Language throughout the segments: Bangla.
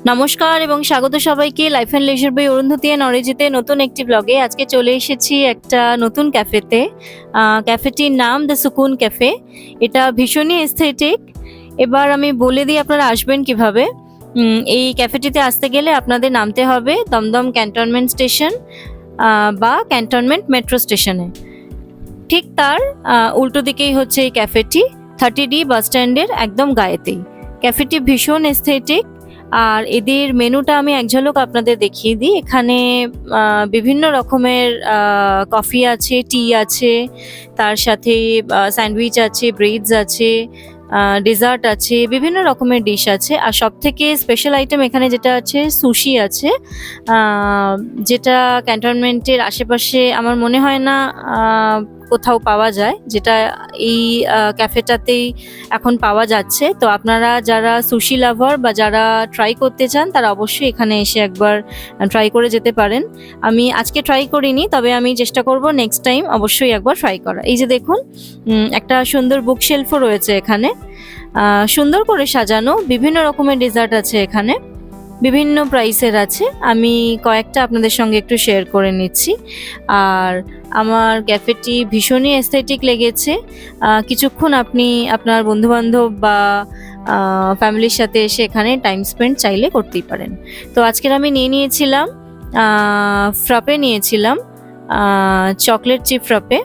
নমস্কার এবং স্বাগত সবাইকে life and leisure by Arundhati and অরিজিতে নতুন একটি ব্লগে। আজকে চলে এসেছি একটা নতুন ক্যাফেতে। ক্যাফেটির নাম দ্য সুকুন ক্যাফে। এটা ভীষণই এস্থেটিক। এবার আমি বলে দিই আপনারা আসবেন কিভাবে। এই ক্যাফেটিতে আসতে গেলে আপনাদের নামতে হবে দমদম ক্যান্টনমেন্ট স্টেশন বা ক্যান্টনমেন্ট মেট্রো স্টেশনে। ঠিক তার উল্টো দিকেই হচ্ছে এই ক্যাফেটি, 30D বাস স্ট্যান্ডের একদম গায়েতেই। ক্যাফেটি ভীষণ এস্থেটিক। আর এদের মেনুটা আমি এক ঝলক আপনাদের দেখিয়ে দিই। এখানে বিভিন্ন রকমের কফি আছে, টি আছে, তার সাথে স্যান্ডউইচ আছে, ব্রেডস আছে, ডেজার্ট আছে, বিভিন্ন রকমের ডিশ আছে। আর সব থেকে স্পেশাল আইটেম এখানে যেটা আছে, সুশি আছে, যেটা ক্যান্টনমেন্টের আশেপাশে আমার মনে হয় না কোথাও পাওয়া যায়, যেটা এই ক্যাফেটাতেই এখন পাওয়া যাচ্ছে। তো আপনারা যারা সুশি লাভার বা যারা ট্রাই করতে চান তারা অবশ্যই এখানে এসে একবার ট্রাই করে যেতে পারেন। আমি আজকে ট্রাই করিনি, তবে আমি চেষ্টা করব নেক্সট টাইম অবশ্যই একবার ট্রাই করা। এই যে দেখুন, একটা সুন্দর বুক শেলফও রয়েছে এখানে, সুন্দর করে সাজানো। বিভিন্ন রকমের ডেজার্ট আছে এখানে, বিভিন্ন প্রাইসের আছে। আমি কয়েকটা আপনাদের সঙ্গে একটু শেয়ার করে নিচ্ছি। আর আমার ক্যাফেটি ভীষণই এস্থেটিক লেগেছে। কিছুক্ষণ আপনি আপনার বন্ধুবান্ধব বা ফ্যামিলির সাথে এসে এখানে টাইম স্পেন্ড চাইলে করতেই পারেন। তো আজকের আমি নিয়েছিলাম ফ্রাপে, নিয়েছিলাম চকলেট চিপ ফ্রাপে,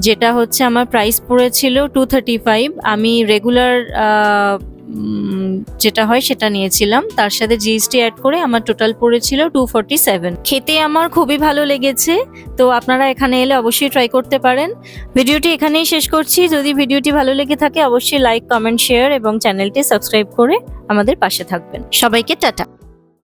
যেটা হচ্ছে আমার প্রাইস পড়েছিল 235। আমি রেগুলার যেটা হয় সেটা নিয়েছিলাম, তার সাথে জিএসটি অ্যাড করে আমার টোটাল পড়েছিল 247। খেতে আমার খুবই ভালো লেগেছে। তো আপনারা এখানে এলে অবশ্যই ট্রাই করতে পারেন। ভিডিওটি এখানেই শেষ করছি। যদি ভিডিওটি ভালো লেগে থাকে অবশ্যই লাইক, কমেন্ট, শেয়ার এবং চ্যানেলটি সাবস্ক্রাইব করে আমাদের পাশে থাকবেন। সবাইকে টাটা।